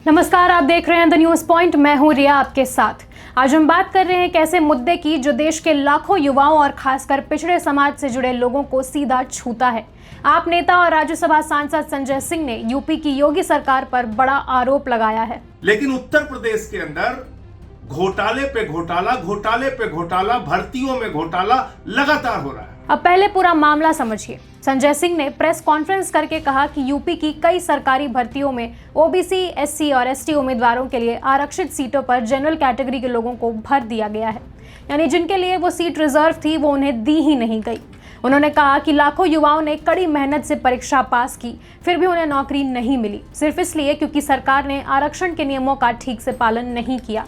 नमस्कार, आप देख रहे हैं द न्यूज पॉइंट। मैं हूं रिया आपके साथ। आज हम बात कर रहे हैं एक ऐसे मुद्दे की जो देश के लाखों युवाओं और खासकर पिछड़े समाज से जुड़े लोगों को सीधा छूता है। आप नेता और राज्यसभा सांसद संजय सिंह ने यूपी की योगी सरकार पर बड़ा आरोप लगाया है। लेकिन उत्तर प्रदेश के अंदर घोटाले पे घोटाला, घोटाले पे घोटाला, भर्तियों में घोटाला लगातार हो रहा है। अब पहले पूरा मामला समझिए। संजय सिंह ने प्रेस कॉन्फ्रेंस करके कहा कि यूपी की कई सरकारी भर्तियों में ओबीसी, एससी और एसटी उम्मीदवारों के लिए आरक्षित सीटों पर जनरल कैटेगरी के लोगों को भर दिया गया है, यानी जिनके लिए वो सीट रिजर्व थी वो उन्हें दी ही नहीं गई। उन्होंने कहा कि लाखों युवाओं ने कड़ी मेहनत से परीक्षा पास की, फिर भी उन्हें नौकरी नहीं मिली, सिर्फ इसलिए क्योंकि सरकार ने आरक्षण के नियमों का ठीक से पालन नहीं किया।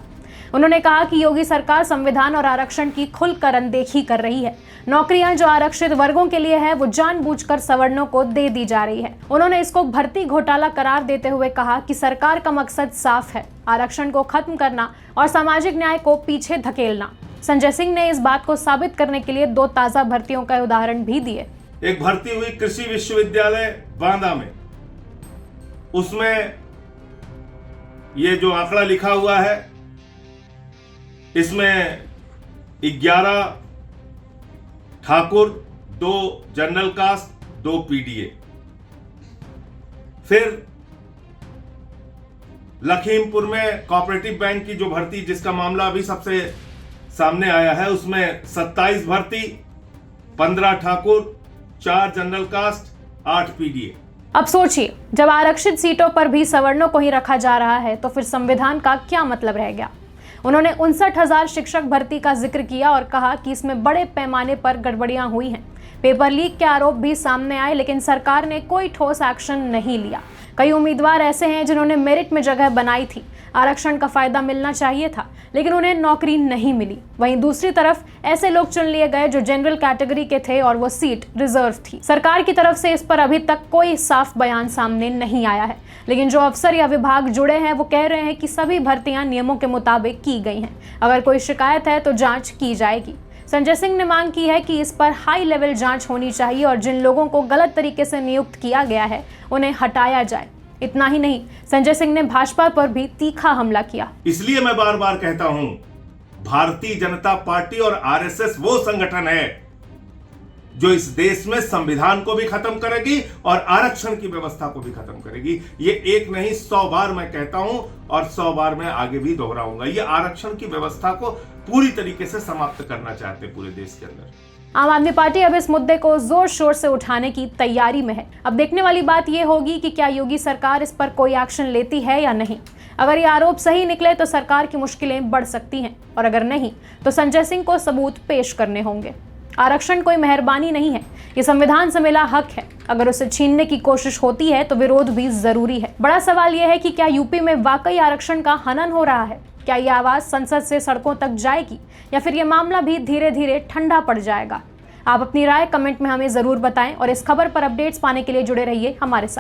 उन्होंने कहा कि योगी सरकार संविधान और आरक्षण की खुलकर अनदेखी कर रही है। नौकरियां जो आरक्षित वर्गों के लिए है वो जानबूझकर सवर्णों को दे दी जा रही है। उन्होंने इसको भर्ती घोटाला करार देते हुए कहा कि सरकार का मकसद साफ है, आरक्षण को खत्म करना और सामाजिक न्याय को पीछे धकेलना। संजय सिंह ने इस बात को साबित करने के लिए 2 ताजा भर्तियों का उदाहरण भी दिए। एक भर्ती हुई कृषि विश्वविद्यालय बांदा में, उसमें ये जो आंकड़ा लिखा हुआ है, इसमें 11 ठाकुर, 2 जनरल कास्ट, 2 पीडीए। फिर लखीमपुर में कोऑपरेटिव बैंक की जो भर्ती, जिसका मामला अभी सबसे सामने आया है, उसमें 27 भर्ती, 15 ठाकुर, 4 जनरल कास्ट, 8 पीडीए। अब सोचिए, जब आरक्षित सीटों पर भी सवर्णों को ही रखा जा रहा है तो फिर संविधान का क्या मतलब रह गया। उन्होंने 59,000 शिक्षक भर्ती का जिक्र किया और कहा कि इसमें बड़े पैमाने पर गड़बड़ियां हुई हैं। पेपर लीक के आरोप भी सामने आए, लेकिन सरकार ने कोई ठोस एक्शन नहीं लिया। कई उम्मीदवार ऐसे हैं जिन्होंने मेरिट में जगह बनाई थी, आरक्षण का फायदा मिलना चाहिए था, लेकिन उन्हें नौकरी नहीं मिली। वहीं दूसरी तरफ ऐसे लोग चुन लिए गए जो जनरल कैटेगरी के थे और वो सीट रिजर्व थी। सरकार की तरफ से इस पर अभी तक कोई साफ बयान सामने नहीं आया है, लेकिन जो अफसर या विभाग जुड़े हैं वो कह रहे हैं कि सभी भर्तियां नियमों के मुताबिक की गई हैं। अगर कोई शिकायत है तो जांच की जाएगी। संजय सिंह ने मांग की है कि इस पर हाई लेवल जांच होनी चाहिए और जिन लोगों को गलत तरीके से नियुक्त किया गया है उन्हें हटाया जाए। इतना ही नहीं, संजय सिंह ने भाजपा पर भी तीखा हमला किया। इसलिए मैं बार बार कहता हूं, भारतीय जनता पार्टी और आरएसएस वो संगठन है जो इस देश में संविधान को भी खत्म करेगी और आरक्षण की व्यवस्था को भी खत्म करेगी। ये एक नहीं 100 बार मैं कहता हूं और 100 बार मैं आगे भी दोहराऊंगा। ये आरक्षण की व्यवस्था को पूरी तरीके से समाप्त करना चाहते पूरे देश के अंदर। आम आदमी पार्टी अब इस मुद्दे को जोर शोर से उठाने की तैयारी में है। अब देखने वाली बात यह होगी कि क्या योगी सरकार इस पर कोई एक्शन लेती है या नहीं। अगर ये आरोप सही निकले तो सरकार की मुश्किलें बढ़ सकती हैं, और अगर नहीं तो संजय सिंह को सबूत पेश करने होंगे। आरक्षण कोई मेहरबानी नहीं है, ये संविधान से मिला हक है। अगर उसे छीनने की कोशिश होती है तो विरोध भी जरूरी है। बड़ा सवाल यह है कि क्या यूपी में वाकई आरक्षण का हनन हो रहा है? क्या ये आवाज संसद से सड़कों तक जाएगी या फिर ये मामला भी धीरे धीरे ठंडा पड़ जाएगा? आप अपनी राय कमेंट में हमें जरूर बताएं और इस खबर पर अपडेट्स पाने के लिए जुड़े रहिए हमारे साथ।